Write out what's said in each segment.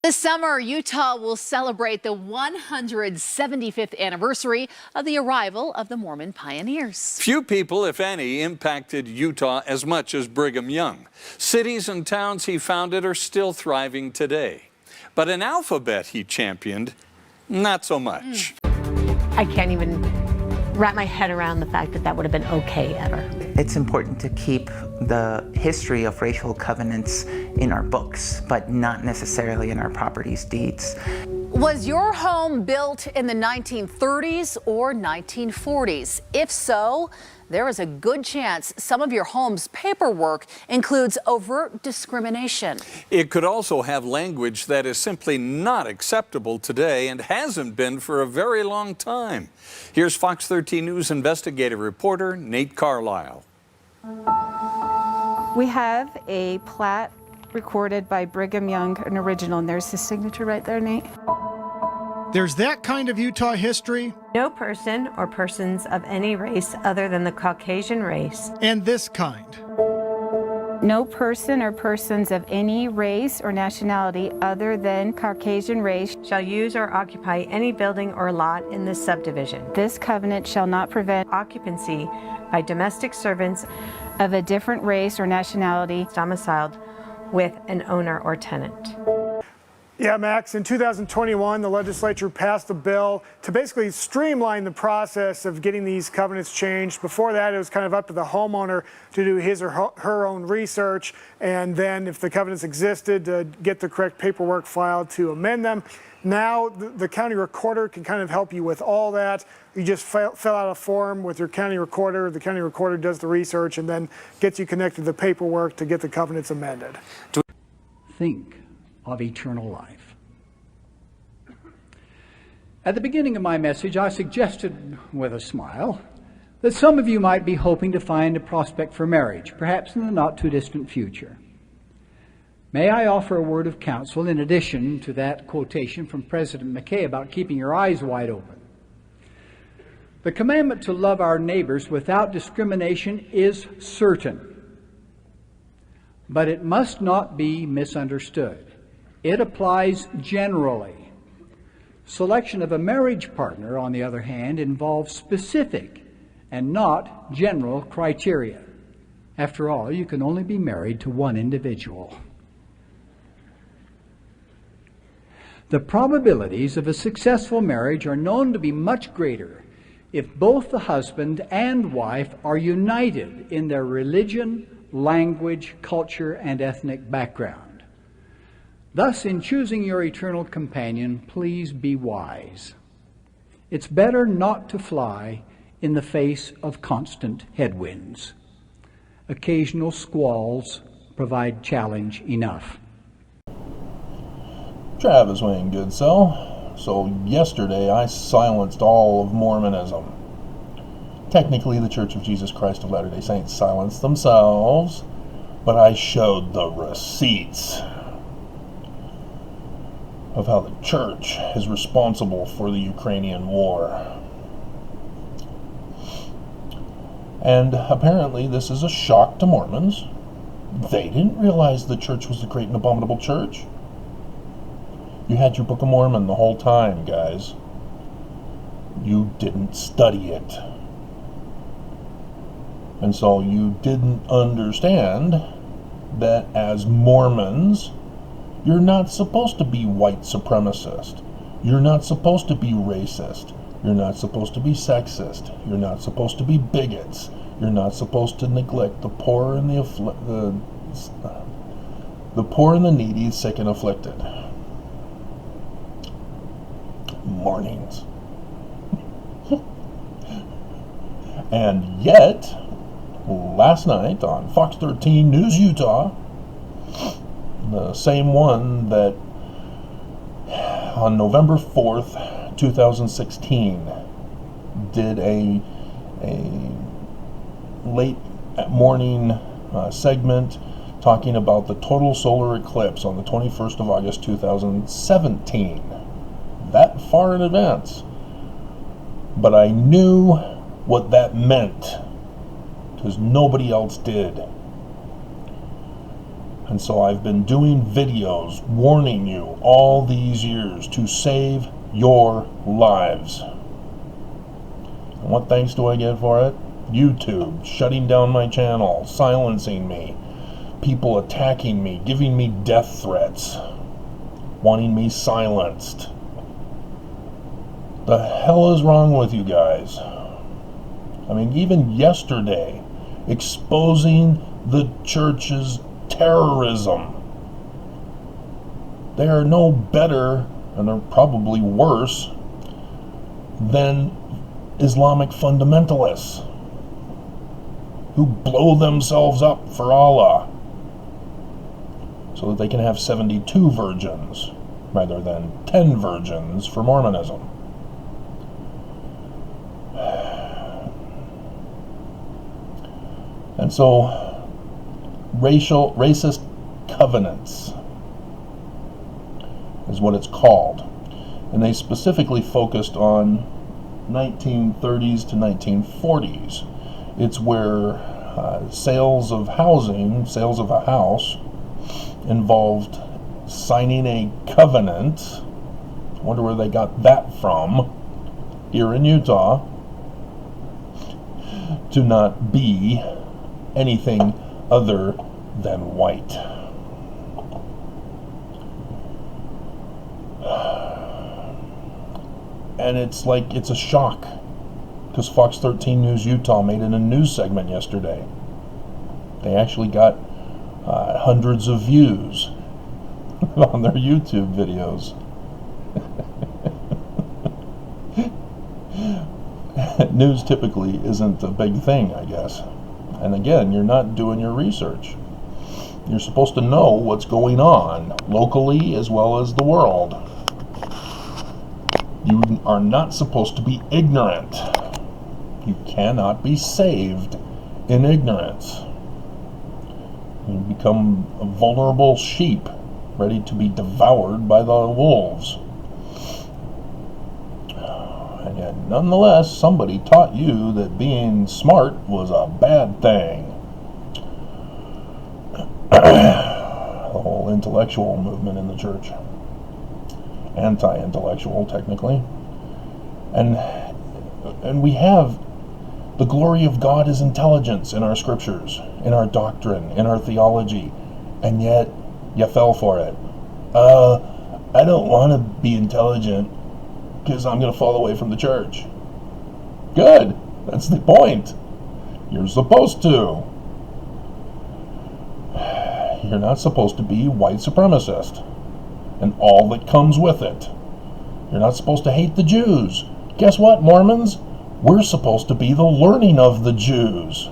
This summer, Utah will celebrate the 175th anniversary of the arrival of the Mormon pioneers. Few people, if any, impacted Utah as much as Brigham Young. Cities and towns he founded are still thriving today. But an alphabet he championed, not so much. I can't even wrap my head around the fact that that would have been okay ever. It's important to keep the history of racial covenants in our books, but not necessarily in our properties deeds. Was your home built in the 1930s or 1940s? If so, there is a good chance some of your home's paperwork includes overt discrimination. It could also have language that is simply not acceptable today and hasn't been for a very long time. Here's Fox 13 News investigative reporter Nate Carlisle. We have a plat recorded by Brigham Young, an original, and there's his signature right there, Nate. There's that kind of Utah history. No person or persons of any race other than the Caucasian race. And this kind. No person or persons of any race or nationality other than Caucasian race Shall use or occupy any building or lot in this subdivision. This covenant shall not prevent Occupancy by domestic servants of a different race or nationality domiciled with an owner or tenant. Yeah, Max, in 2021, the legislature passed a bill to basically streamline the process of getting these covenants changed. Before that, it was kind of up to the homeowner to do his or her own research, and then if the covenants existed, to get the correct paperwork filed to amend them. Now, the county recorder can kind of help you with all that. You just fill out a form with your county recorder. The county recorder does the research and then gets you connected to the paperwork to get the covenants amended. Think of eternal life. At the beginning of my message, I suggested with a smile that some of you might be hoping to find a prospect for marriage, perhaps in the not too distant future. May I offer a word of counsel in addition to that quotation from President McKay about keeping your eyes wide open? The commandment to love our neighbors without discrimination is certain, but it must not be misunderstood. It applies generally. Selection of a marriage partner, on the other hand, involves specific and not general criteria. After all, you can only be married to one individual. The probabilities of a successful marriage are known to be much greater if both the husband and wife are united in their religion, language, culture, and ethnic background. Thus, in choosing your eternal companion, please be wise. It's better not to fly in the face of constant headwinds. Occasional squalls provide challenge enough. Travis Wayne Goodsell. So yesterday I silenced all of Mormonism. Technically, the Church of Jesus Christ of Latter-day Saints silenced themselves, but I showed the receipts of how the church is responsible for the Ukrainian war. And apparently this is a shock to Mormons. They didn't realize the church was the great and abominable church. You had your Book of Mormon the whole time, guys. You didn't study it. And so you didn't understand that as Mormons, you're not supposed to be white supremacist. You're not supposed to be racist. You're not supposed to be sexist. You're not supposed to be bigots. You're not supposed to neglect the poor and the poor and the needy, sick and afflicted. Mornings. And yet, last night on Fox 13 News Utah, the same one that on November 4th, 2016, did a late morning segment talking about the total solar eclipse on the 21st of August 2017. That far in advance. But I knew what that meant because nobody else did. And so I've been doing videos warning you all these years to save your lives. And what thanks do I get for it? YouTube shutting down my channel, silencing me, people attacking me, giving me death threats, wanting me silenced. The hell is wrong with you guys? I mean, even yesterday, exposing the church's terrorism. They are no better, and they're probably worse, than Islamic fundamentalists who blow themselves up for Allah so that they can have 72 virgins rather than 10 virgins for Mormonism. And so, racist covenants is what it's called. And they specifically focused on 1930s to 1940s. It's where sales of housing, sales of a house, involved signing a covenant. I wonder where they got that from, here in Utah, to not be anything other than white. And it's like, it's a shock, because Fox 13 News Utah made it a news segment yesterday. They actually got hundreds of views on their YouTube videos. News typically isn't a big thing, I guess. And again, you're not doing your research. You're supposed to know what's going on locally as well as the world. You are not supposed to be ignorant. You cannot be saved in ignorance. You become a vulnerable sheep, ready to be devoured by the wolves. And yet, nonetheless, somebody taught you that being smart was a bad thing. The whole intellectual movement in the church. Anti-intellectual, technically. And we have the glory of God is intelligence in our scriptures, in our doctrine, in our theology, and yet you fell for it. I don't want to be intelligent because I'm going to fall away from the church. Good. That's the point. You're supposed to. You're not supposed to be white supremacist and all that comes with it. You're not supposed to hate the Jews. Guess what, Mormons? We're supposed to be the learning of the Jews.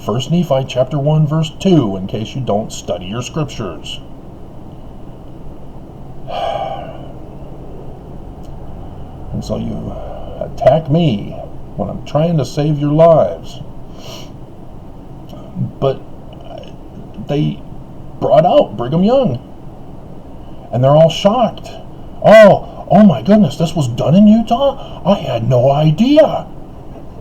1 Nephi chapter 1 verse 2, in case you don't study your scriptures. And so you attack me when I'm trying to save your lives. But they brought out Brigham Young. And they're all shocked. Oh my goodness, this was done in Utah? I had no idea.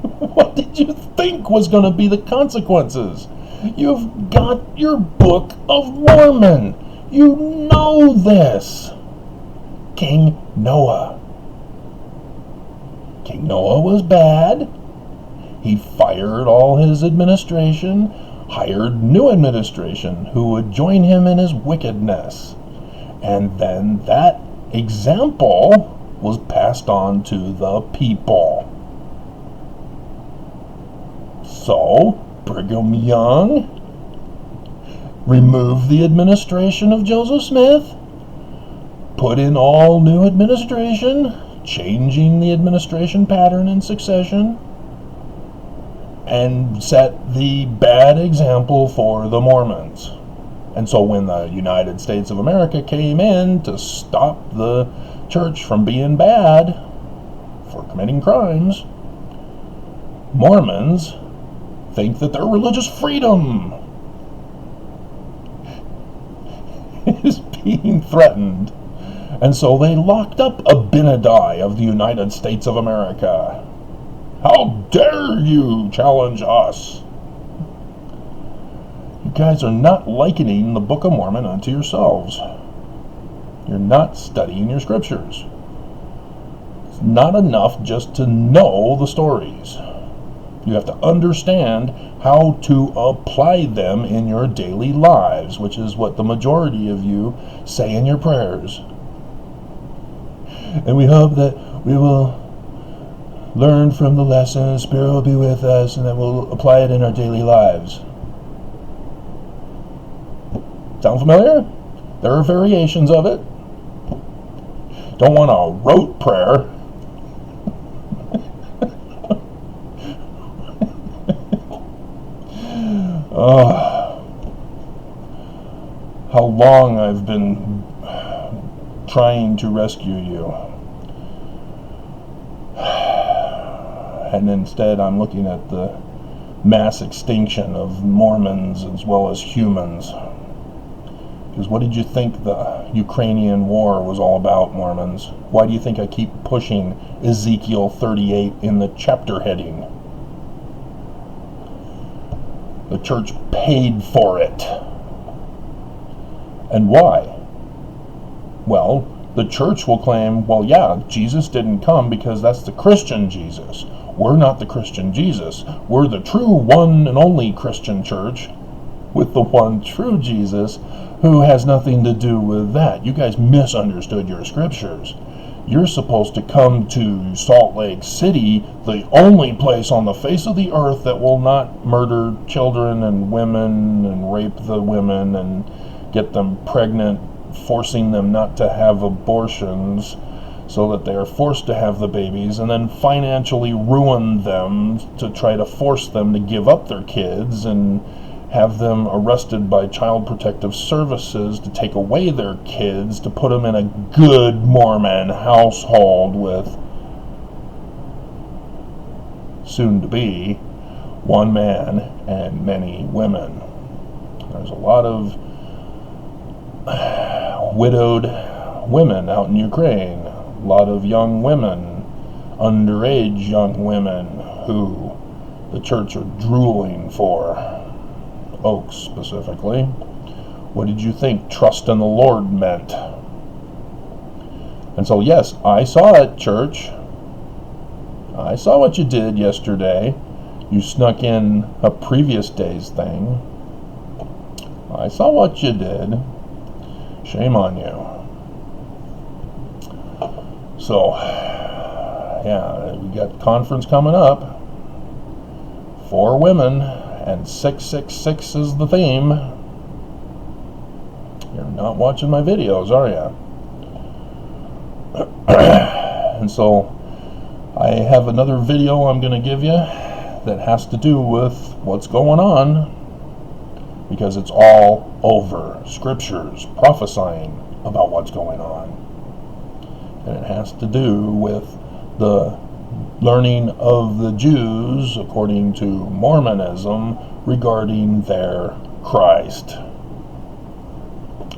What did you think was going to be the consequences? You've got your Book of Mormon. You know this. King Noah. King Noah was bad. He fired all his administration, hired new administration who would join him in his wickedness. And then that example was passed on to the people. So, Brigham Young removed the administration of Joseph Smith, put in all new administration, changing the administration pattern in succession, and set the bad example for the Mormons. And so when the United States of America came in to stop the church from being bad for committing crimes, Mormons think that their religious freedom is being threatened. And so they locked up Abinadi of the United States of America. How dare you challenge us? You guys are not likening the Book of Mormon unto yourselves. You're not studying your scriptures. It's not enough just to know the stories. You have to understand how to apply them in your daily lives, which is what the majority of you say in your prayers. And we hope that we will learn from the lesson, Spirit will be with us, and that we'll apply it in our daily lives. Sound familiar? There are variations of it. Don't want a rote prayer. How long I've been trying to rescue you. And instead I'm looking at the mass extinction of Mormons as well as humans. Because what did you think the Ukrainian war was all about, Mormons? Why do you think I keep pushing Ezekiel 38 in the chapter heading? The church paid for it. And why? Well, the church will claim, well, yeah, Jesus didn't come because that's the Christian Jesus. We're not the Christian Jesus. We're the true one and only Christian church with the one true Jesus who has nothing to do with that. You guys misunderstood your scriptures. You're supposed to come to Salt Lake City, the only place on the face of the earth that will not murder children and women and rape the women and get them pregnant, forcing them not to have abortions so that they are forced to have the babies, and then financially ruin them to try to force them to give up their kids and have them arrested by Child Protective Services to take away their kids, to put them in a good Mormon household with soon to be one man and many women. There's a lot of widowed women out in Ukraine, a lot of young women, underage young women who the church are drooling for. Oaks specifically. What did you think trust in the Lord meant? And so yes, I saw it, church. I saw what you did yesterday. You snuck in a previous day's thing. I saw what you did. Shame on you. So, yeah, we got conference coming up. 4 women, and 666 is the theme. You're not watching my videos, are you? And so, I have another video I'm going to give you that has to do with what's going on, because it's all over scriptures prophesying about what's going on. And it has to do with the learning of the Jews, according to Mormonism, regarding their Christ.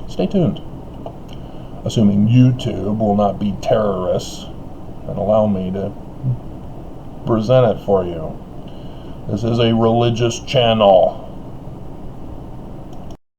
Stay tuned. Assuming YouTube will not be terrorists and allow me to present it for you. This is a religious channel.